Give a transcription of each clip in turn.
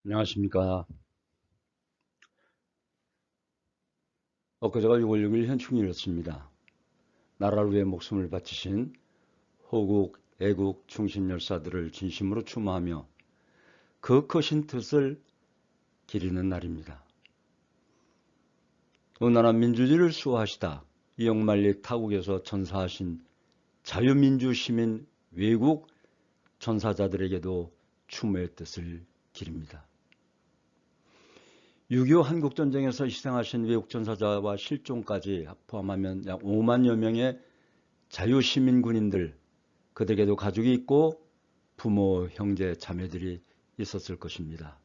안녕하십니까. 엊그제가 6월 6일 현충일이었습니다. 나라를 위해 목숨을 바치신 호국, 애국, 충신 열사들을 진심으로 추모하며 그 크신 뜻을 기리는 날입니다. 온난한 민주주의를 수호하시다 이영만리 타국에서 전사하신 자유민주 시민 외국 전사자들에게도 추모의 뜻을 기립니다. 6.25 한국전쟁에서 희생하신 외국 전사자와 실종까지 포함하면 약 5만여 명의 자유시민 군인들, 그들에게도 가족이 있고 부모, 형제, 자매들이 있었을 것입니다.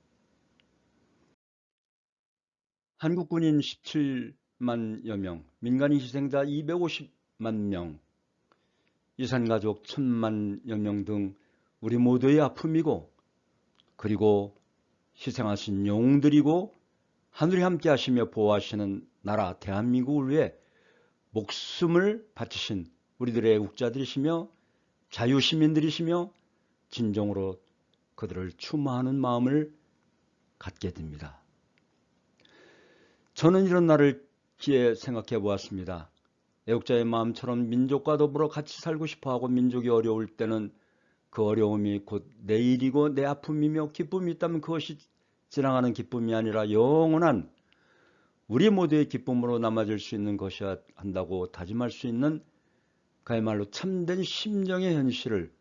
한국 군인 17만여 명, 민간인 희생자 250만 명, 이산가족 1000만여 명 등 우리 모두의 아픔이고, 그리고 희생하신 영웅들이고 하늘이 함께 하시며 보호하시는 나라 대한민국을 위해 목숨을 바치신 우리들의 애국자들이시며 자유시민들이시며 진정으로 그들을 추모하는 마음을 갖게 됩니다. 저는 이런 날을 기에 생각해 보았습니다. 애국자의 마음처럼 민족과 더불어 같이 살고 싶어하고 민족이 어려울 때는 그 어려움이 곧 내 일이고 내 아픔이며 기쁨이 있다면 그것이 지나가는 기쁨이 아니라 영원한 우리 모두의 기쁨으로 남아질 수 있는 것이어야 한다고 다짐할 수 있는 그야말로 참된 심정의 현실을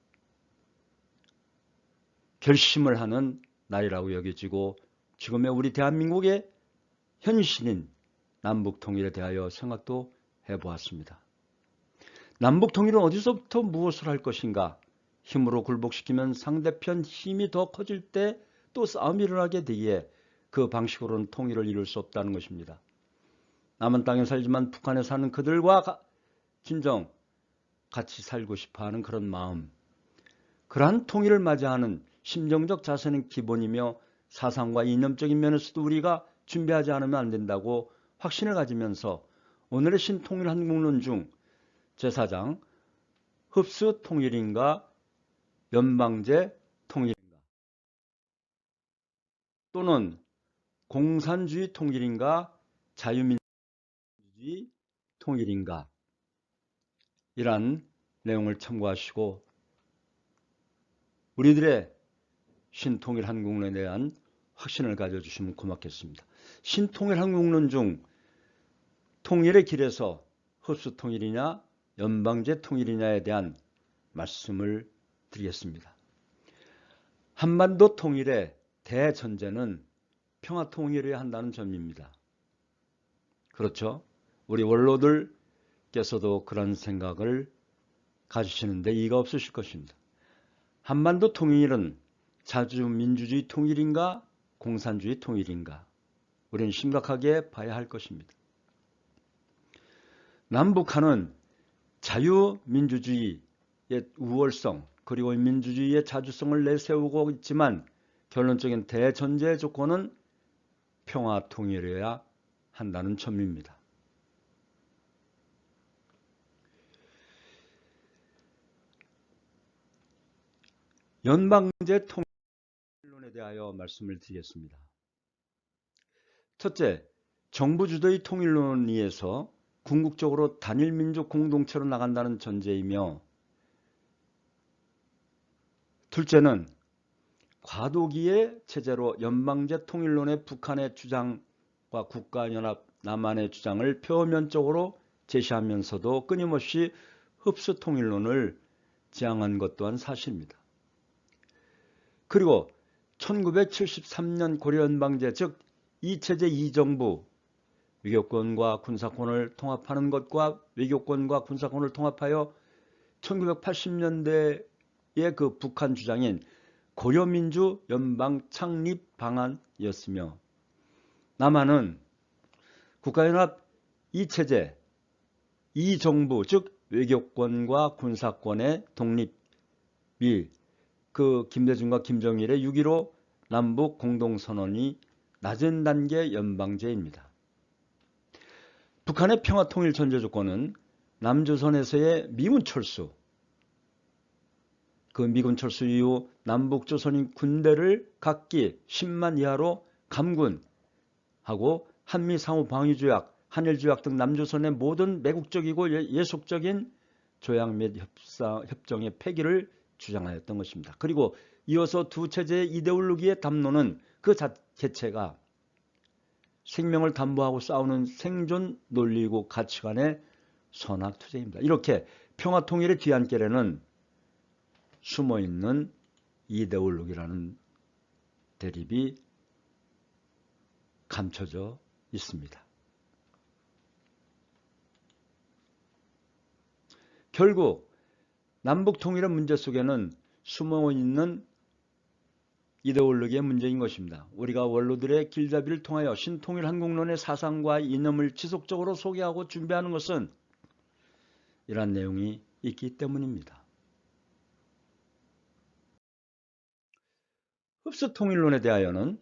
결심을 하는 날이라고 여겨지고 지금의 우리 대한민국의 현실인 남북통일에 대하여 생각도 해보았습니다. 남북통일은 어디서부터 무엇을 할 것인가? 힘으로 굴복시키면 상대편 힘이 더 커질 때 또 싸움이 일어나게 되기에 그 방식으로는 통일을 이룰 수 없다는 것입니다. 남한 땅에 살지만 북한에 사는 그들과 진정 같이 살고 싶어하는 그런 마음, 그러한 통일을 맞이하는 심정적 자세는 기본이며 사상과 이념적인 면에서도 우리가 준비하지 않으면 안 된다고 확신을 가지면서 오늘의 신통일 한국론 중 제4장 흡수 통일인가 연방제 통일인가 또는 공산주의 통일인가 자유민주주의 통일인가 이란 내용을 참고하시고 우리들의 신통일 한국론에 대한 확신을 가져주시면 고맙겠습니다. 신통일 한국론 중 통일의 길에서 흡수 통일이냐 연방제 통일이냐에 대한 말씀을 드리겠습니다. 한반도 통일의 대전제는 평화 통일해야 한다는 점입니다. 그렇죠? 우리 원로들께서도 그런 생각을 가지시는데 이의가 없으실 것입니다. 한반도 통일은 자주민주주의 통일인가 공산주의 통일인가 우리는 심각하게 봐야 할 것입니다. 남북한은 자유민주주의의 우월성 그리고 민주주의의 자주성을 내세우고 있지만 결론적인 대전제 조건은 평화 통일해야 한다는 점입니다. 연방제 통일론에 대하여 말씀을 드리겠습니다. 첫째, 정부 주도의 통일론에 의해서 궁극적으로 단일민족 공동체로 나간다는 전제이며 둘째는 과도기의 체제로 연방제 통일론의 북한의 주장과 국가연합 남한의 주장을 표면적으로 제시하면서도 끊임없이 흡수 통일론을 지향한 것 또한 사실입니다. 그리고 1973년 고려연방제 즉 이체제 이정부 외교권과 군사권을 통합하는 것과 외교권과 군사권을 통합하여 1980년대의 그 북한 주장인 고려민주 연방 창립 방안이었으며 남한은 국가연합 이체제 이정부 즉 외교권과 군사권의 독립이 그 김대중과 김정일의 6.15 남북 공동선언이 낮은 단계 연방제입니다. 북한의 평화통일 전제 조건은 남조선에서의 미군 철수, 그 미군 철수 이후 남북조선인 군대를 각기 10만 이하로 감군하고 한미 상호 방위조약, 한일조약 등 남조선의 모든 매국적이고 예속적인 조약 및 협정의 폐기를 주장하였던 것입니다. 그리고 이어서 두 체제의 이데올로기의 담론은 그 자체가 생명을 담보하고 싸우는 생존 논리고 가치관의 선악투쟁입니다. 이렇게 평화통일의 뒤안길에는 숨어있는 이데올로기라는 대립이 감춰져 있습니다. 결국 남북통일의 문제 속에는 숨어있는 이데올로기의 문제인 것입니다. 우리가 원로들의 길잡이를 통하여 신통일 한국론의 사상과 이념을 지속적으로 소개하고 준비하는 것은 이러한 내용이 있기 때문입니다. 흡수통일론에 대하여는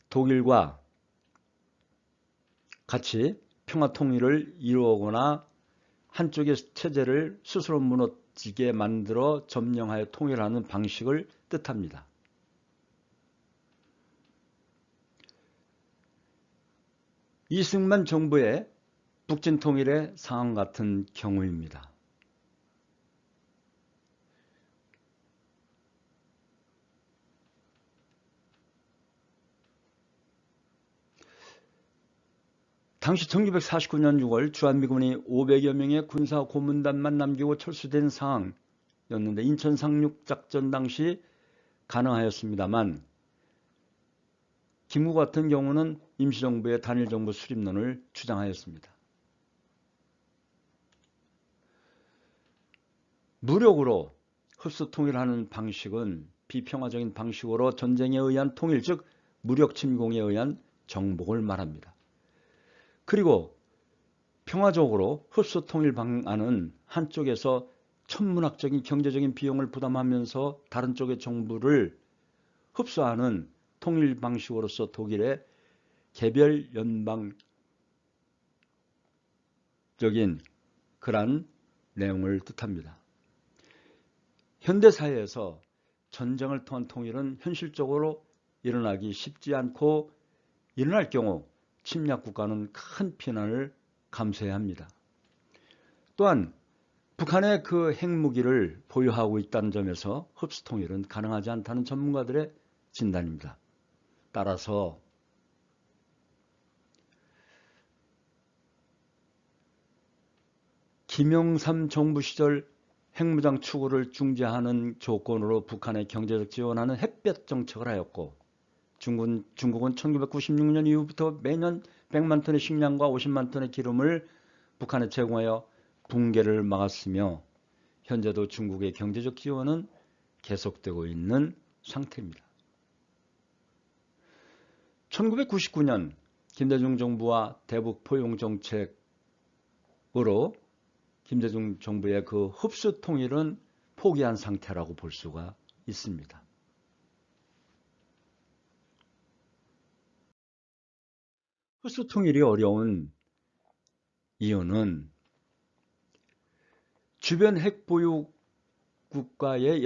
독일과 같이 평화통일을 이루거나 한쪽의 체제를 스스로 무너지게 만들어 점령하여 통일하는 방식을 뜻합니다. 이승만 정부의 북진통일의 상황 같은 경우입니다. 당시 1949년 6월 주한미군이 500여 명의 군사 고문단만 남기고 철수된 상황이었는데 인천 상륙작전 당시 가능하였습니다만 김구 같은 경우는 임시정부의 단일정부 수립론을 주장하였습니다. 무력으로 흡수통일하는 방식은 비평화적인 방식으로 전쟁에 의한 통일, 즉 무력 침공에 의한 정복을 말합니다. 그리고 평화적으로 흡수통일 방안은 한쪽에서 천문학적인 경제적인 비용을 부담하면서 다른 쪽의 정부를 흡수하는 통일 방식으로서 독일의 개별 연방적인 그러한 내용을 뜻합니다. 현대사회에서 전쟁을 통한 통일은 현실적으로 일어나기 쉽지 않고 일어날 경우 침략국가는 큰 피난을 감수해야 합니다. 또한 북한의 그 핵무기를 보유하고 있다는 점에서 흡수통일은 가능하지 않다는 전문가들의 진단입니다. 따라서 김영삼 정부 시절 핵무장 추구를 중지하는 조건으로 북한의 경제적 지원하는 햇볕 정책을 하였고 중국은 1996년 이후부터 매년 100만 톤의 식량과 50만 톤의 기름을 북한에 제공하여 붕괴를 막았으며 현재도 중국의 경제적 지원은 계속되고 있는 상태입니다. 1999년 김대중 정부와 대북 포용 정책으로 김대중 정부의 그 흡수 통일은 포기한 상태라고 볼 수가 있습니다. 흡수 통일이 어려운 이유는 주변 핵 보유 국가의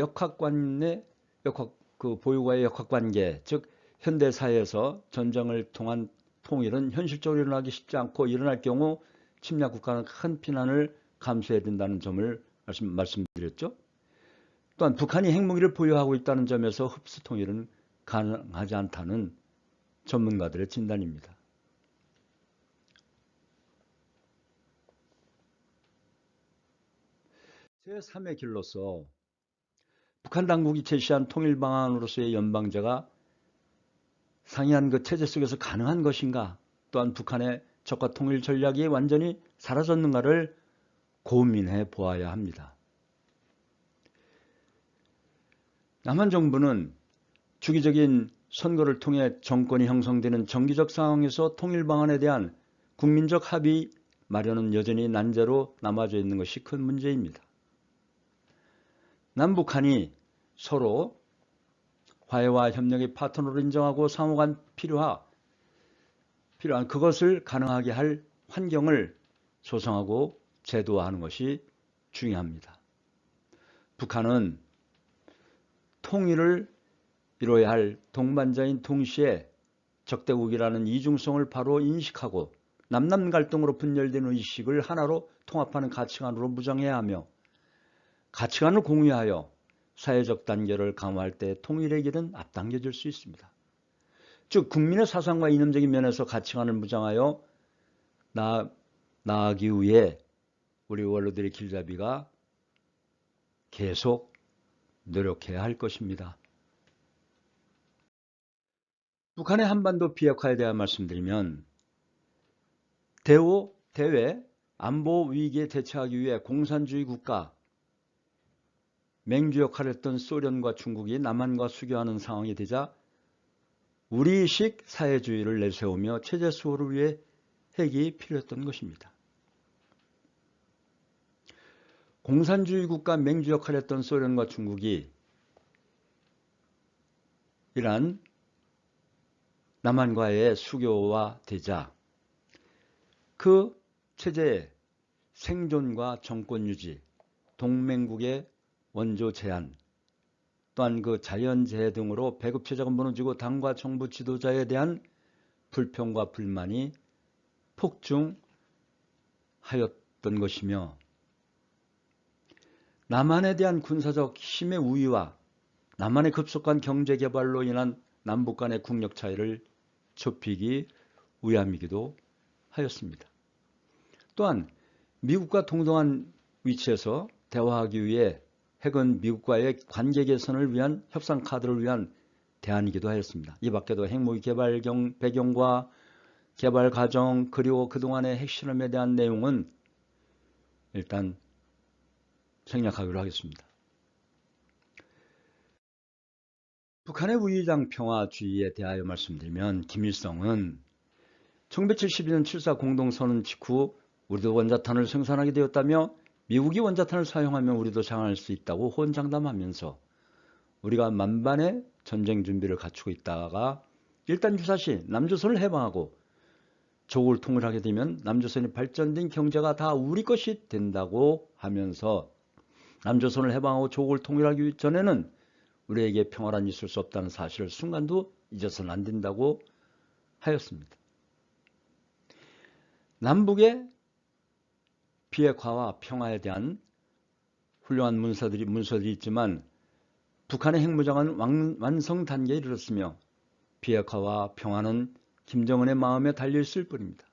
보유과의 역학관계, 즉 현대사회에서 전쟁을 통한 통일은 현실적으로 일어나기 쉽지 않고 일어날 경우 침략 국가는 큰 피난을 감수해야 된다는 점을 말씀드렸죠. 또한 북한이 핵무기를 보유하고 있다는 점에서 흡수 통일은 가능하지 않다는 전문가들의 진단입니다. 제3의 길로서 북한 당국이 제시한 통일 방안으로서의 연방제가 상이한 그 체제 속에서 가능한 것인가, 또한 북한의 적과 통일 전략이 완전히 사라졌는가를 고민해 보아야 합니다. 남한 정부는 주기적인 선거를 통해 정권이 형성되는 정기적 상황에서 통일 방안에 대한 국민적 합의 마련은 여전히 난제로 남아져 있는 것이 큰 문제입니다. 남북한이 서로 화해와 협력의 파트너로 인정하고 상호간 필요한 그것을 가능하게 할 환경을 조성하고 제도화하는 것이 중요합니다. 북한은 통일을 이뤄야 할 동반자인 동시에 적대국이라는 이중성을 바로 인식하고 남남 갈등으로 분열된 의식을 하나로 통합하는 가치관으로 무장해야 하며 가치관을 공유하여 사회적 단계를 강화할 때 통일의 길은 앞당겨질 수 있습니다. 즉 국민의 사상과 이념적인 면에서 가치관을 무장하여 나아가기 위해 우리 원로들의 길잡이가 계속 노력해야 할 것입니다. 북한의 한반도 비핵화에 대한 말씀드리면 대외 안보 위기에 대처하기 위해 공산주의 국가 맹주 역할을 했던 소련과 중국이 남한과 수교하는 상황이 되자 우리식 사회주의를 내세우며 체제 수호를 위해 핵이 필요했던 것입니다. 공산주의 국가 맹주 역할을 했던 소련과 중국이 이란 남한과의 수교와 되자 그 체제의 생존과 정권 유지, 동맹국의 원조 제한, 또한 그 자연재해 등으로 배급체제가 무너지고 당과 정부 지도자에 대한 불평과 불만이 폭증하였던 것이며 남한에 대한 군사적 힘의 우위와 남한의 급속한 경제개발로 인한 남북 간의 국력 차이를 좁히기 위함이기도 하였습니다. 또한 미국과 동등한 위치에서 대화하기 위해 핵은 미국과의 관계 개선을 위한 협상 카드를 위한 대안이기도 하였습니다. 이 밖에도 핵무기 개발 배경과 개발 과정 그리고 그동안의 핵실험에 대한 내용은 일단 생략하기로 하겠습니다. 북한의 위장 평화주의에 대하여 말씀드리면 김일성은 1972년 7.4 공동선언 직후 우리도 원자탄을 생산하게 되었다며 미국이 원자탄을 사용하면 우리도 장악할 수 있다고 호언장담하면서 우리가 만반의 전쟁 준비를 갖추고 있다가 일단 유사시 남조선을 해방하고 조국을 통일하게 되면 남조선이 발전된 경제가 다 우리 것이 된다고 하면서 남조선을 해방하고 조국을 통일하기 전에는 우리에게 평화란 있을 수 없다는 사실을 순간도 잊어서는 안 된다고 하였습니다. 남북의 비핵화와 평화에 대한 훌륭한 문서들이 있지만 북한의 핵무장은 완성 단계에 이르렀으며 비핵화와 평화는 김정은의 마음에 달려있을 뿐입니다.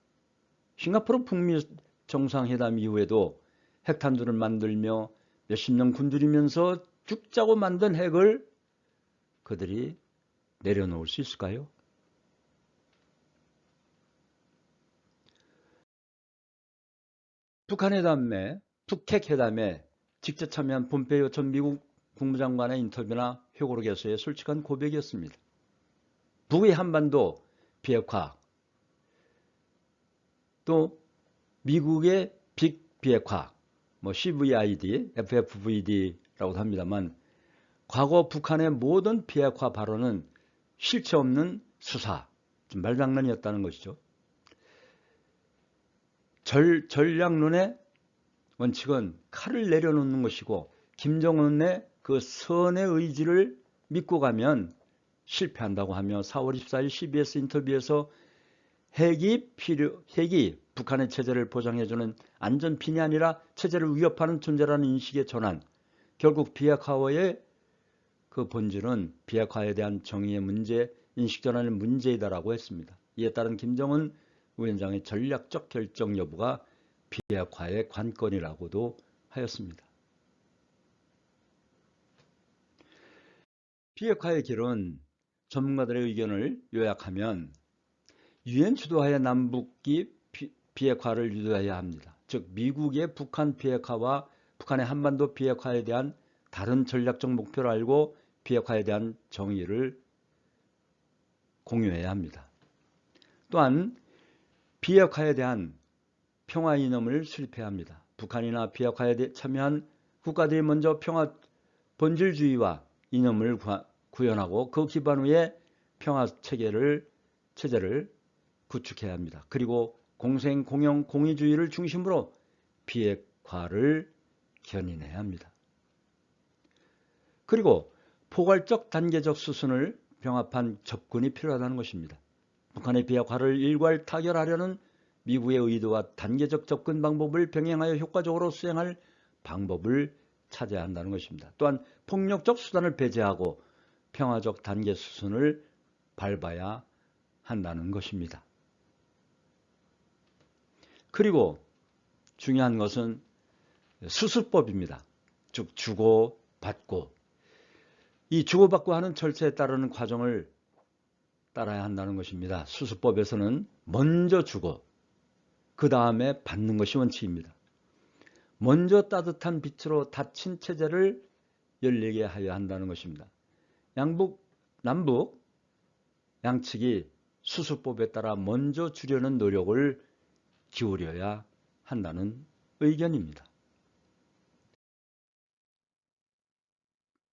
싱가포르 북미 정상회담 이후에도 핵탄두를 만들며 몇십 년 굶주리면서 죽자고 만든 핵을 그들이 내려놓을 수 있을까요? 북핵회담에 직접 참여한 폼페이오 전 미국 국무장관의 인터뷰나 회고록에서의 솔직한 고백이었습니다. 북의 한반도 비핵화, 또 미국의 빅비핵화, CVID, FFVD라고도 합니다만 과거 북한의 모든 비핵화 발언은 실체 없는 수사, 말장난이었다는 것이죠. 전략론의 원칙은 칼을 내려놓는 것이고 김정은의 그 선의 의지를 믿고 가면 실패한다고 하며 4월 24일 CBS 인터뷰에서 핵이 북한의 체제를 보장해주는 안전핀이 아니라 체제를 위협하는 존재라는 인식의 전환, 결국 비핵화의 그 본질은 비핵화에 대한 정의의 문제, 인식 전환의 문제이다라고 했습니다. 이에 따른 김정은 위원장의 전략적 결정 여부가 비핵화의 관건이라고도 하였습니다. 비핵화의 길은 전문가들의 의견을 요약하면 유엔 주도하에 남북이 비핵화를 유도해야 합니다. 즉 미국의 북한 비핵화와 북한의 한반도 비핵화에 대한 다른 전략적 목표를 알고 비핵화에 대한 정의를 공유해야 합니다. 또한 비핵화에 대한 평화 이념을 수립해야 합니다. 북한이나 비핵화에 참여한 국가들이 먼저 평화 본질주의와 이념을 구현하고 그 기반 위에 평화 체제를 구축해야 합니다. 그리고 공생, 공영, 공의주의를 중심으로 비핵화를 견인해야 합니다. 그리고 포괄적 단계적 수순을 병합한 접근이 필요하다는 것입니다. 북한의 비핵화를 일괄 타결하려는 미국의 의도와 단계적 접근 방법을 병행하여 효과적으로 수행할 방법을 찾아야 한다는 것입니다. 또한 폭력적 수단을 배제하고 평화적 단계 수순을 밟아야 한다는 것입니다. 그리고 중요한 것은 수습법입니다. 즉 주고받고, 이 주고받고 하는 절차에 따르는 과정을 따라야 한다는 것입니다. 수습법에서는 먼저 주고 그 다음에 받는 것이 원칙입니다. 먼저 따뜻한 빛으로 닫힌 체제를 열리게 하여야 한다는 것입니다. 남북 양측이 수습법에 따라 먼저 주려는 노력을 기울여야 한다는 의견입니다.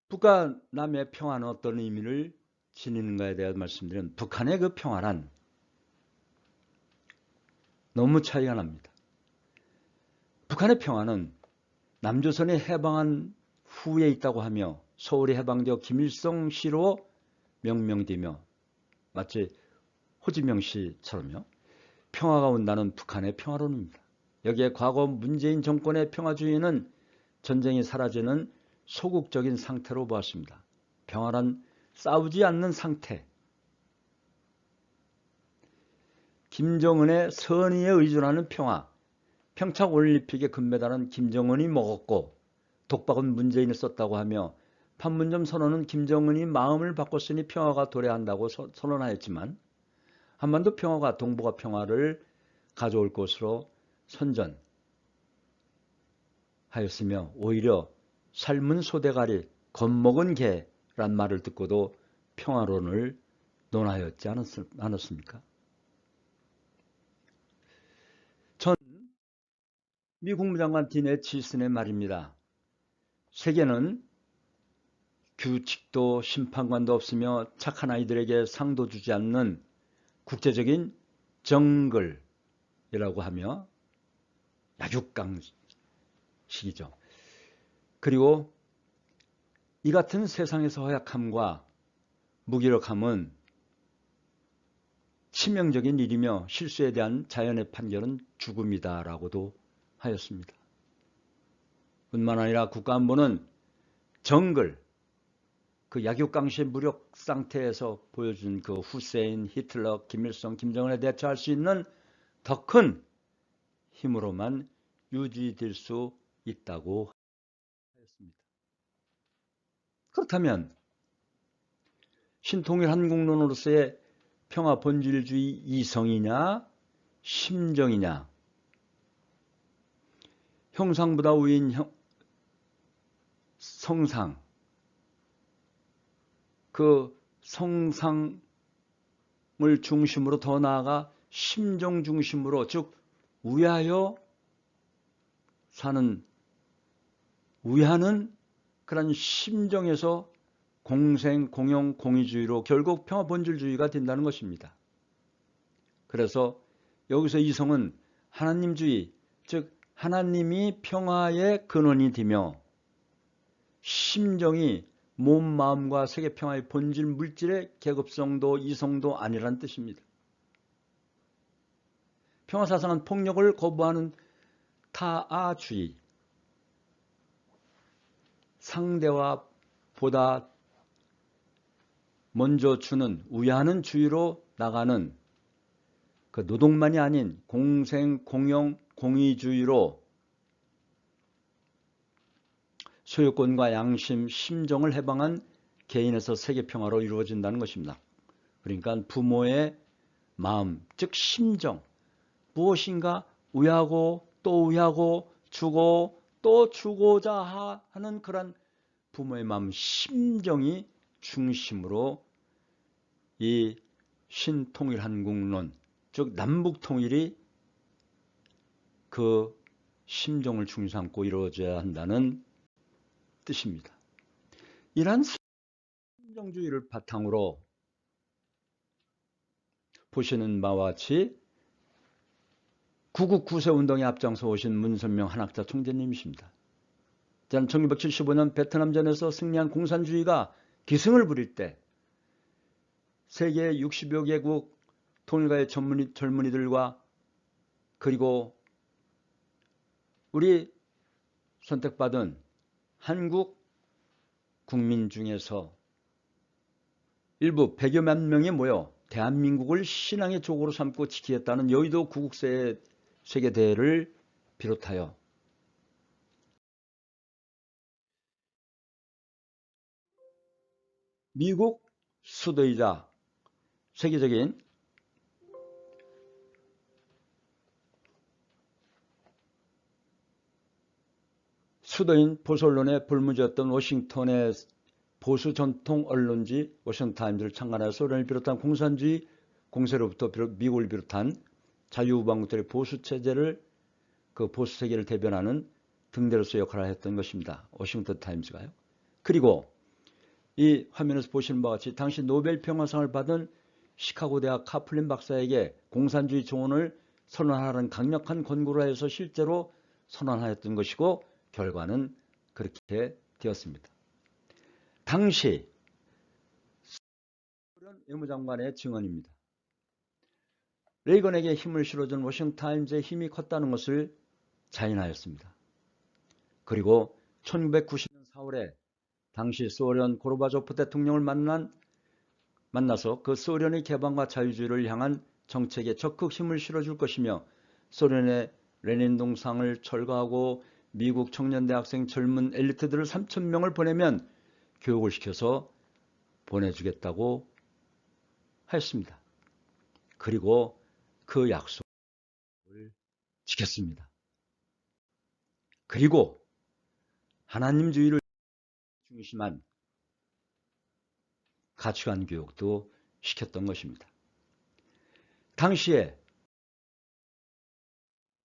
북과 남의 평화는 어떤 의미를 지니는가에 대해 말씀드리면, 북한의 그 평화란 너무 차이가 납니다. 북한의 평화는 남조선이 해방한 후에 있다고 하며 서울이 해방되어 김일성 시로 명명되며, 마치 호지명 시처럼요, 평화가 온다는 북한의 평화론입니다. 여기에 과거 문재인 정권의 평화주의는 전쟁이 사라지는 소극적인 상태로 보았습니다. 평화란 싸우지 않는 상태, 김정은의 선의에 의존하는 평화, 평창올림픽의 금메달은 김정은이 먹었고 독박은 문재인이 썼다고 하며, 판문점 선언은 김정은이 마음을 바꿨으니 평화가 도래한다고 선언하였지만, 한반도 평화가 동북아 평화를 가져올 것으로 선전하였으며, 오히려 삶은 소대가리 겁먹은 개란 말을 듣고도 평화론을 논하였지 않았습니까? 전 미 국무장관 디네 치슨의 말입니다. 세계는 규칙도 심판관도 없으며 착한 아이들에게 상도 주지 않는 국제적인 정글이라고 하며, 약육강식이죠. 그리고 이 같은 세상에서 허약함과 무기력함은 치명적인 일이며 실수에 대한 자연의 판결은 죽음이다라고도 하였습니다. 뿐만 아니라 국가안보는 정글, 그 약육강식 무력 상태에서 보여준 그 후세인, 히틀러, 김일성, 김정은에 대처할 수 있는 더 큰 힘으로만 유지될 수 있다고 하였습니다. 그렇다면 신통일 한국론으로서의 평화 본질주의 이성이냐 심정이냐, 형상보다 우인 성상, 그 성상을 중심으로 더 나아가 심정 중심으로, 즉 위하여 사는, 위하는 그런 심정에서 공생, 공용, 공의주의로 결국 평화 본질주의가 된다는 것입니다. 그래서 여기서 이성은 하나님주의, 즉 하나님이 평화의 근원이 되며, 심정이 몸, 마음과 세계 평화의 본질 물질의 계급성도 이성도 아니라는 뜻입니다. 평화사상은 폭력을 거부하는 타아주의, 상대와 보다 먼저 주는 우야하는 주의로 나가는 그 노동만이 아닌 공생, 공영, 공의주의로 소유권과 양심, 심정을 해방한 개인에서 세계평화로 이루어진다는 것입니다. 그러니까 부모의 마음, 즉 심정, 무엇인가 우야하고 또 우야하고 주고 또 주고자 하는 그런 부모의 마음, 심정이 중심으로 이 신통일한국론, 즉 남북통일이 그 심정을 중심 삼고 이루어져야 한다는 뜻입니다. 이러한 심정주의를 바탕으로 보시는 바와 같이 9.9 9세 운동에 앞장서 오신 문선명 한학자 총재님이십니다. 1975년 베트남전에서 승리한 공산주의가 기승을 부릴 때 세계 60여 개국 통일가의 젊은이들과 그리고 우리 선택받은 한국 국민 중에서 일부 100여만 명이 모여 대한민국을 신앙의 조국으로 삼고 지키겠다는 여의도 구국세 세계대회를 비롯하여 미국 수도이자 세계적인 수도인 보수 언론의 불문지였던 워싱턴의 보수 전통 언론지 워싱턴타임즈를 창간하여 소련을 비롯한 공산주의 공세로부터 미국을 비롯한 자유우방국들의 보수 체제를 그 보수 세계를 대변하는 등대로서 역할을 했던 것입니다. 워싱턴 타임즈가요. 그리고 이 화면에서 보시는 바와 같이 당시 노벨 평화상을 받은 시카고 대학 카플린 박사에게 공산주의 정원을 선언하라는 강력한 권고를 해서 실제로 선언하였던 것이고 결과는 그렇게 되었습니다. 당시 소련 외무장관의 증언입니다. 레이건에게 힘을 실어준 워싱턴 타임즈의 힘이 컸다는 것을 자인하였습니다. 그리고 1990년 4월에 당시 소련 고르바초프 대통령을 만나서 그 소련의 개방과 자유주의를 향한 정책에 적극 힘을 실어줄 것이며 소련의 레닌 동상을 철거하고 미국 청년대학생 젊은 엘리트들을 3,000명을 보내면 교육을 시켜서 보내주겠다고 하였습니다. 그리고 그 약속을 지켰습니다. 그리고 하나님주의를 중심한 가치관 교육도 시켰던 것입니다. 당시에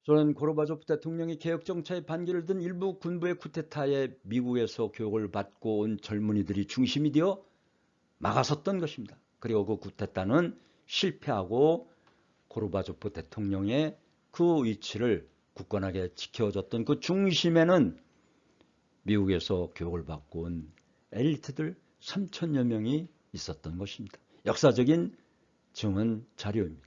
소련 고르바초프 대통령이 개혁정책에 반기를 든 일부 군부의 쿠데타에 미국에서 교육을 받고 온 젊은이들이 중심이 되어 막아섰던 것입니다. 그리고 그 쿠데타는 실패하고 고르바초프 대통령의 그 위치를 굳건하게 지켜줬던 그 중심에는 미국에서 교육을 받고 온 엘리트들 3,000여 명이 있었던 것입니다. 역사적인 증언 자료입니다.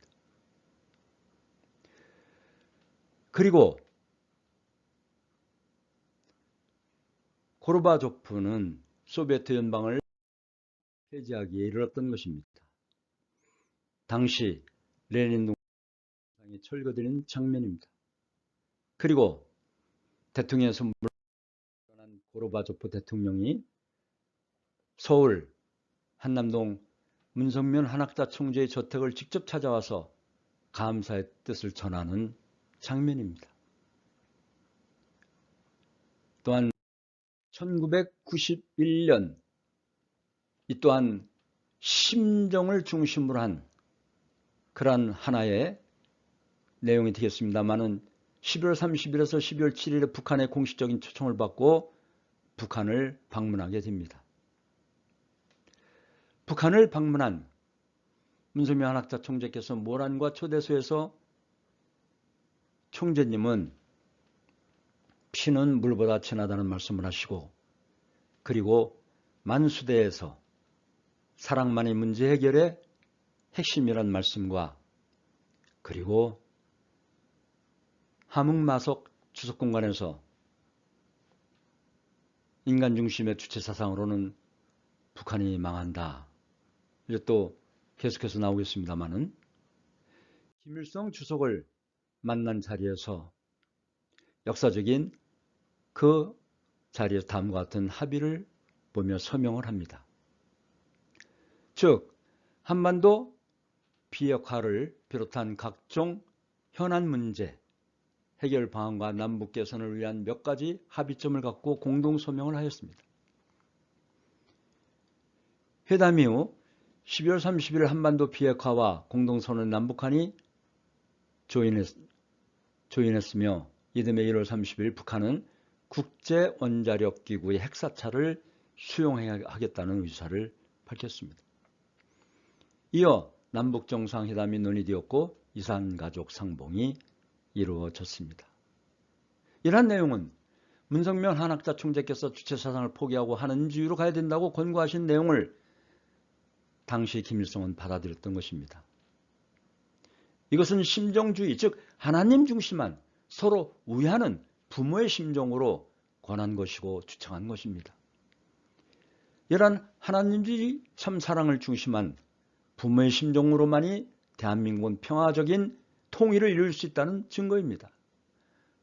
그리고 고르바초프는 소비에트 연방을 폐지하기에 이르렀던 것입니다. 당시 레닌 동상이 철거되는 장면입니다. 그리고 대통령에서 물러난 고르바초프 대통령이 서울 한남동 문성면 한학자 총재의 저택을 직접 찾아와서 감사의 뜻을 전하는 장면입니다. 또한 1991년 이 또한 심정을 중심으로 한 그러한 하나의 내용이 되겠습니다만은 11월 30일에서 12월 7일에 북한의 공식적인 초청을 받고 북한을 방문하게 됩니다. 북한을 방문한 문성명 한학자 총재께서 모란과 초대소에서 총재님은 피는 물보다 진하다는 말씀을 하시고 그리고 만수대에서 사랑만이 문제 해결의 핵심이란 말씀과 그리고 함흥마석 주석공간에서 인간 중심의 주체 사상으로는 북한이 망한다. 이제 또 계속해서 나오겠습니다만은 김일성 주석을 만난 자리에서 역사적인 그 자리에서 다음과 같은 합의를 보며 서명을 합니다. 즉 한반도 비핵화를 비롯한 각종 현안 문제 해결 방안과 남북 개선을 위한 몇 가지 합의점을 갖고 공동 서명을 하였습니다. 회담 이후 12월 30일 한반도 비핵화와 공동선언 남북한이 조인했으며 이듬해 1월 30일 북한은 국제원자력기구의 핵사찰을 수용하겠다는 의사를 밝혔습니다. 이어 남북정상회담이 논의되었고 이산가족 상봉이 이루어졌습니다. 이러한 내용은 문성명 한학자 총재께서 주체사상을 포기하고 한은주의로 가야 된다고 권고하신 내용을 당시 김일성은 받아들였던 것입니다. 이것은 심정주의, 즉 하나님 중심한 서로 우애하는 부모의 심정으로 권한 것이고 주창한 것입니다. 이러한 하나님주의 참사랑을 중심한 부모의 심정으로만이 대한민국은 평화적인 통일을 이룰 수 있다는 증거입니다.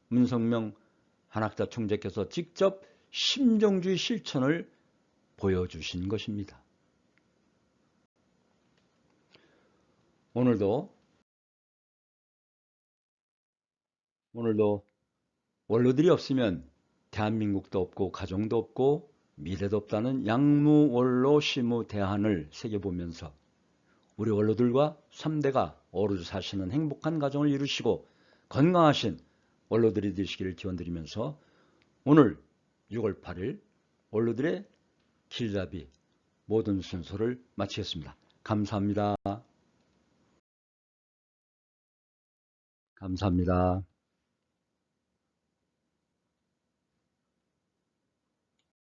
문성명 한학자 총재께서 직접 심정주의 실천을 보여주신 것입니다. 오늘도 원로들이 없으면 대한민국도 없고 가정도 없고 미래도 없다는 양무원로 시무대한을 새겨보면서 우리 원로들과 3대가 어루져 사시는 행복한 가정을 이루시고 건강하신 원로들이 되시기를 기원드리면서 오늘 6월 8일 원로들의 길잡이 모든 순서를 마치겠습니다. 감사합니다. 감사합니다.